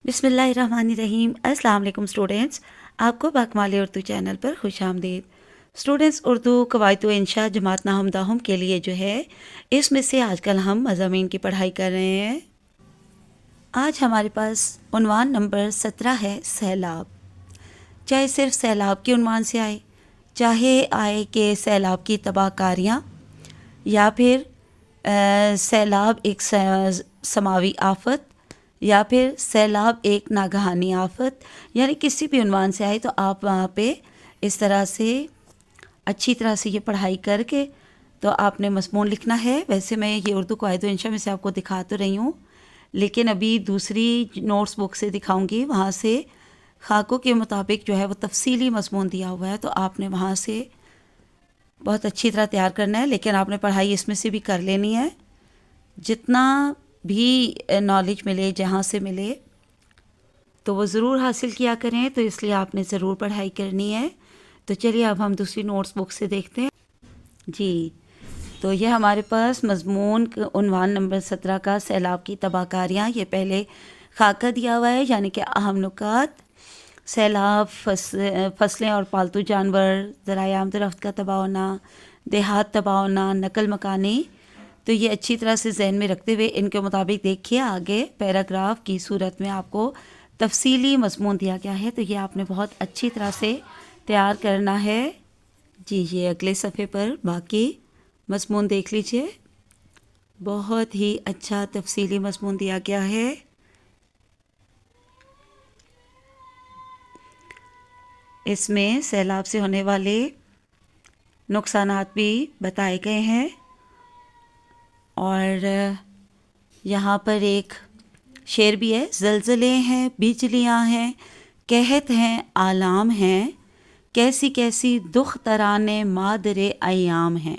بسم اللہ الرحمن الرحیم۔ السلام علیکم اسٹوڈینٹس، آپ کو باکمال اردو چینل پر خوش آمدید۔ اسٹوڈینٹس، اردو قواعد و انشاء جماعت ناہم داہم کے لیے جو ہے اس میں سے آج کل ہم مضامین کی پڑھائی کر رہے ہیں۔ آج ہمارے پاس عنوان نمبر 17 ہے سیلاب۔ چاہے صرف سیلاب کے عنوان سے آئے، چاہے آئے کہ سیلاب کی تباہ کاریاں، یا پھر سیلاب ایک سماوی آفت، یا پھر سیلاب ایک ناگہانی آفت، یعنی کسی بھی عنوان سے آئے تو آپ وہاں پہ اس طرح سے اچھی طرح سے یہ پڑھائی کر کے تو آپ نے مضمون لکھنا ہے۔ ویسے میں یہ اردو قواعد و انشاء میں سے آپ کو دکھا تو رہی ہوں، لیکن ابھی دوسری نوٹس بک سے دکھاؤں گی، وہاں سے خاکوں کے مطابق جو ہے وہ تفصیلی مضمون دیا ہوا ہے، تو آپ نے وہاں سے بہت اچھی طرح تیار کرنا ہے۔ لیکن آپ نے پڑھائی اس میں سے بھی کر لینی ہے، جتنا بھی نالج ملے جہاں سے ملے تو وہ ضرور حاصل کیا کریں، تو اس لیے آپ نے ضرور پڑھائی کرنی ہے۔ تو چلیے اب ہم دوسری نوٹس بک سے دیکھتے ہیں۔ جی، تو یہ ہمارے پاس مضمون عنوان نمبر 17 کا سیلاب کی تباہ کاریاں، یہ پہلے خاکہ دیا ہوا ہے، یعنی کہ اہم نکات: سیلاب، فصلیں اور پالتو جانور، ذرائع عام رفت کا تباہ ہونا، دیہات تباہ ہونا، نقل مکانی۔ تو یہ اچھی طرح سے ذہن میں رکھتے ہوئے ان کے مطابق دیکھیے آگے پیراگراف کی صورت میں آپ کو تفصیلی مضمون دیا گیا ہے، تو یہ آپ نے بہت اچھی طرح سے تیار کرنا ہے۔ جی، یہ اگلے صفحے پر باقی مضمون دیکھ لیجئے، بہت ہی اچھا تفصیلی مضمون دیا گیا ہے۔ اس میں سیلاب سے ہونے والے نقصانات بھی بتائے گئے ہیں، اور یہاں پر ایک شعر بھی ہے: زلزلے ہیں، بجلیاں ہیں، قحط ہیں، آلام ہیں، کیسی کیسی دکھ ترانے مادر ایام ہیں۔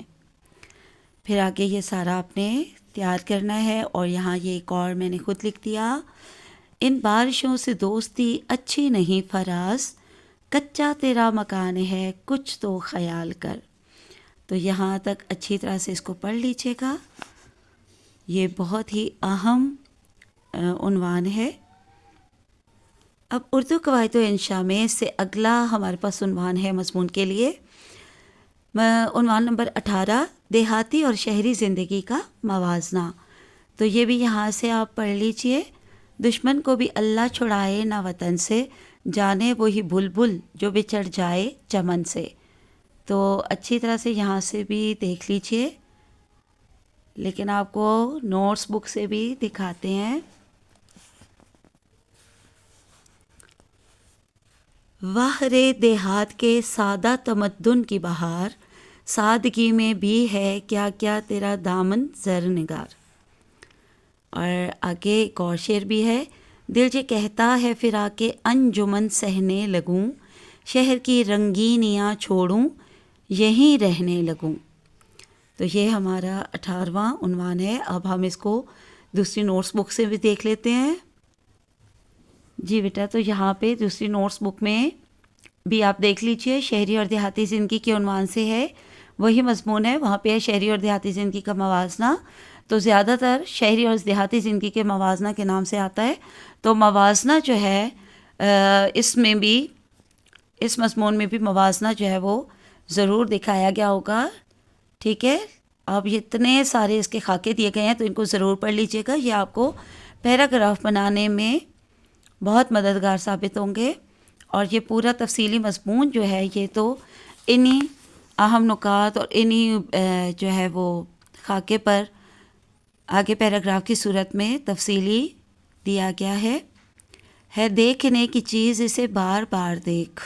پھر آگے یہ سارا آپ نے تیار کرنا ہے، اور یہاں یہ ایک اور میں نے خود لکھ دیا: ان بارشوں سے دوستی اچھی نہیں فراز، کچا تیرا مکان ہے کچھ تو خیال کر۔ تو یہاں تک اچھی طرح سے اس کو پڑھ لیجیے گا، یہ بہت ہی اہم عنوان ہے۔ اب اردو قواعد و انشاء میں سے اگلا ہمارے پاس عنوان ہے مضمون کے لیے، عنوان نمبر 18: دیہاتی اور شہری زندگی کا موازنہ۔ تو یہ بھی یہاں سے آپ پڑھ لیجئے: دشمن کو بھی اللہ چھڑائے نہ وطن سے، جانے وہی بلبل جو بچڑ جائے چمن سے۔ تو اچھی طرح سے یہاں سے بھی دیکھ لیجئے، لیکن آپ کو نوٹس بک سے بھی دکھاتے ہیں۔ واہ رے دیہات کے سادہ تمدن کی بہار، سادگی میں بھی ہے کیا کیا تیرا دامن زر نگار۔ اور آگے ایک اور شعر بھی ہے: دل یہ کہتا ہے فراق انجمن سہنے لگوں، شہر کی رنگینیاں چھوڑوں یہیں رہنے لگوں۔ تو یہ ہمارا 18واں عنوان ہے۔ اب ہم اس کو دوسری نوٹس بک سے بھی دیکھ لیتے ہیں۔ جی بیٹا، تو یہاں پہ دوسری نوٹس بک میں بھی آپ دیکھ لیجئے، شہری اور دیہاتی زندگی کے عنوان سے ہے، وہی مضمون ہے، وہاں پہ ہے شہری اور دیہاتی زندگی کا موازنہ۔ تو زیادہ تر شہری اور دیہاتی زندگی کے موازنہ کے نام سے آتا ہے، تو موازنہ جو ہے اس میں بھی، اس مضمون میں بھی موازنہ جو ہے وہ ضرور دکھایا گیا ہوگا، ٹھیک ہے۔ اب اتنے سارے اس کے خاکے دیے گئے ہیں تو ان کو ضرور پڑھ لیجئے گا، یہ آپ کو پیراگراف بنانے میں بہت مددگار ثابت ہوں گے۔ اور یہ پورا تفصیلی مضمون جو ہے یہ تو انہی اہم نکات اور انہی جو ہے وہ خاکے پر آگے پیراگراف کی صورت میں تفصیلی دیا گیا ہے دیکھنے کی چیز اسے بار بار دیکھ،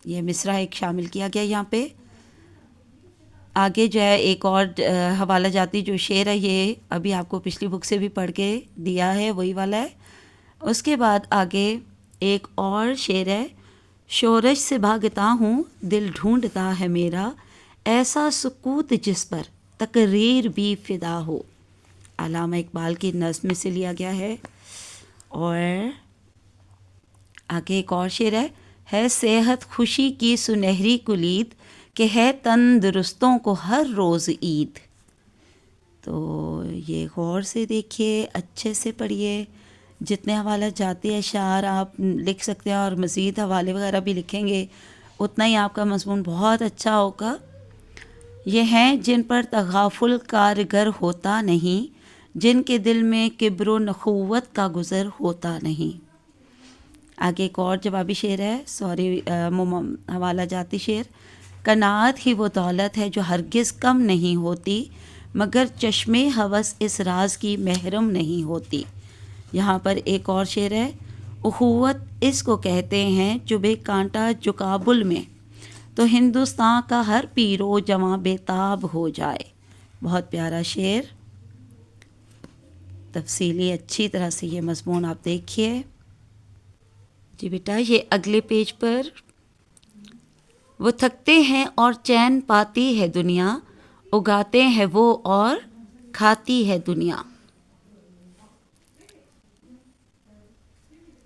یہ مصرع ایک شامل کیا گیا یہاں پہ۔ آگے جو ہے ایک اور حوالہ جاتی جو شعر ہے، یہ ابھی آپ کو پچھلی بک سے بھی پڑھ کے دیا ہے، وہی والا ہے۔ اس کے بعد آگے ایک اور شعر ہے: شورش سے بھاگتا ہوں دل ڈھونڈتا ہے میرا، ایسا سکوت جس پر تقریر بھی فدا ہو۔ علامہ اقبال کی نظم سے لیا گیا ہے۔ اور آگے ایک اور شعر ہے صحت خوشی کی سنہری کلید، کہ ہے تندرستوں کو ہر روز عید۔ تو یہ غور سے دیکھیے، اچھے سے پڑھیے، جتنے حوالہ جاتی اشعار آپ لکھ سکتے ہیں اور مزید حوالے وغیرہ بھی لکھیں گے اتنا ہی آپ کا مضمون بہت اچھا ہوگا۔ یہ ہیں جن پر تغافل کارگر ہوتا نہیں، جن کے دل میں کبر و نخوت کا گزر ہوتا نہیں۔ آگے ایک اور جوابی شعر ہے، حوالہ جاتی شعر۔ قناعت ہی وہ دولت ہے جو ہرگز کم نہیں ہوتی، مگر چشم ہوس اس راز کی محرم نہیں ہوتی۔ یہاں پر ایک اور شعر ہے، اخوت اس کو کہتے ہیں چبھے کانٹا جکابل میں، تو ہندوستان کا ہر پیرو جواں بے تاب ہو جائے۔ بہت پیارا شعر، تفصیلی اچھی طرح سے یہ مضمون آپ دیکھیے۔ جی بیٹا یہ اگلے پیج پر، وہ تھکتے ہیں اور چین پاتی ہے دنیا، اگاتے ہیں وہ اور کھاتی ہے دنیا۔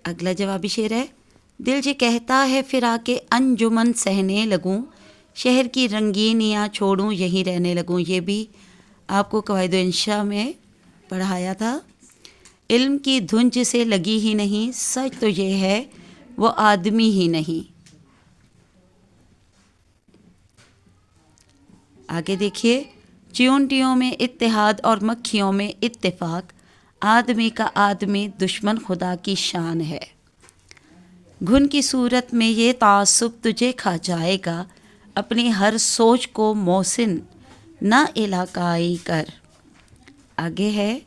اگلا جوابی شعر ہے، دل جی کہتا ہے پھرا کے انجمن سہنے لگوں، شہر کی رنگینیاں چھوڑوں یہیں رہنے لگوں۔ یہ بھی آپ کو قواعد انشاء میں پڑھایا تھا۔ علم کی دھن جسے لگی ہی نہیں، سچ تو یہ ہے وہ آدمی ہی نہیں۔ آگے دیکھیے، چیونٹیوں میں اتحاد اور مکھیوں میں اتفاق، آدمی کا آدمی دشمن خدا کی شان ہے۔ گھن کی صورت میں یہ تعصب تجھے کھا جائے گا، اپنی ہر سوچ کو محسن نہ علاقائی کر۔ آگے ہے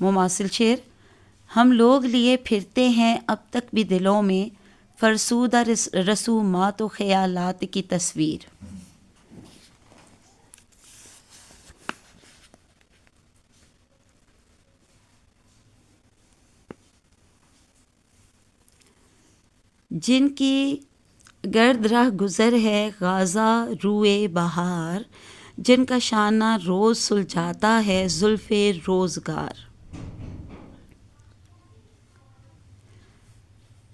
مماثل شعر، ہم لوگ لیے پھرتے ہیں اب تک بھی دلوں میں، فرسودہ رسومات و خیالات کی تصویر۔ جن کی گرد راہ گزر ہے غازہ روئے بہار، جن کا شانہ روز سلجھاتا ہے زلف روزگار۔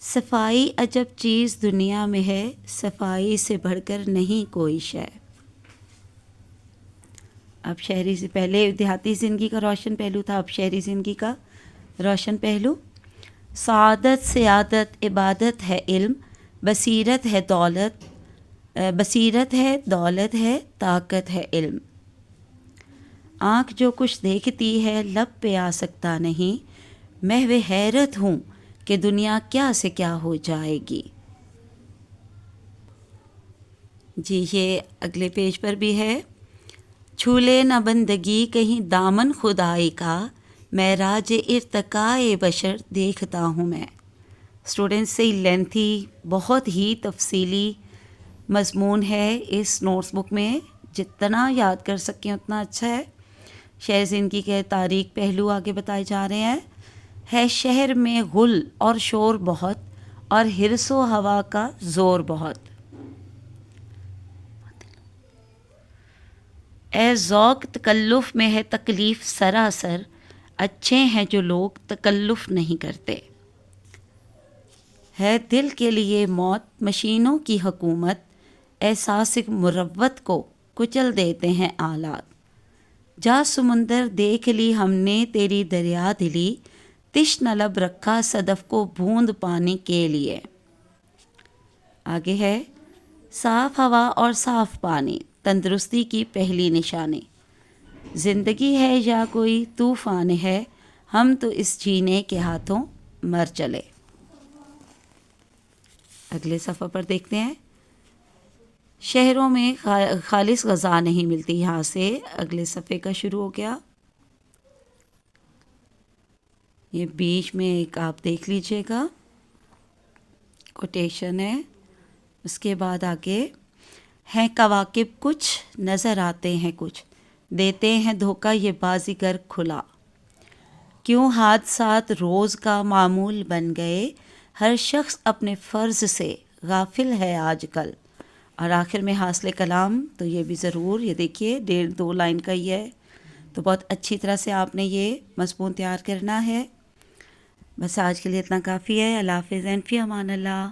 صفائی عجب چیز دنیا میں ہے، صفائی سے بڑھ کر نہیں کوئی شے۔ اب شہری سے پہلے دیہاتی زندگی کا روشن پہلو تھا، اب شہری زندگی کا روشن پہلو۔ سعادت سیادت عبادت ہے علم، بصیرت ہے دولت، بصیرت ہے دولت ہے طاقت ہے علم۔ آنکھ جو کچھ دیکھتی ہے لب پہ آ سکتا نہیں، محو حیرت ہوں کہ دنیا کیا سے کیا ہو جائے گی۔ جی یہ اگلے پیج پر بھی ہے، چھولے نہ بندگی کہیں دامن خدائی کا، معراج ارتقائے بشر دیکھتا ہوں میں۔ اسٹوڈنٹس سے لینتھی بہت ہی تفصیلی مضمون ہے اس نوٹس بک میں، جتنا یاد کر سکیں اتنا اچھا ہے۔ شہر زندگی کے تاریخ پہلو آگے بتائے جا رہے ہیں۔ ہے شہر میں غل اور شور بہت، اور حرص و ہوا کا زور بہت۔ اے ذوق تکلف میں ہے تکلیف سراسر، اچھے ہیں جو لوگ تکلف نہیں کرتے۔ ہے دل کے لیے موت مشینوں کی حکومت، احساس مروت کو کچل دیتے ہیں آلات۔ جا سمندر دیکھ لی ہم نے تیری دریا دلی، تشنہ لب رکھا صدف کو بوند پانی کے لیے۔ آگے ہے، صاف ہوا اور صاف پانی تندرستی کی پہلی نشانی۔ زندگی ہے یا کوئی طوفان ہے، ہم تو اس جینے کے ہاتھوں مر چلے۔ اگلے صفحہ پر دیکھتے ہیں، شہروں میں خالص غذا نہیں ملتی، یہاں سے اگلے صفحے کا شروع ہو گیا۔ یہ بیچ میں ایک آپ دیکھ لیجئے گا، کوٹیشن ہے۔ اس کے بعد آگے ہیں کواکب کچھ نظر آتے ہیں کچھ، دیتے ہیں دھوکہ یہ بازیگر کھلا۔ کیوں حادثات روز کا معمول بن گئے، ہر شخص اپنے فرض سے غافل ہے آج کل۔ اور آخر میں حاصل کلام تو یہ بھی ضرور، یہ دیکھیے 1.5-2 لائن کا ہی ہے، تو بہت اچھی طرح سے آپ نے یہ مضمون تیار کرنا ہے۔ بس آج کے لیے اتنا کافی ہے۔ اللہ حافظ، فی امان اللہ۔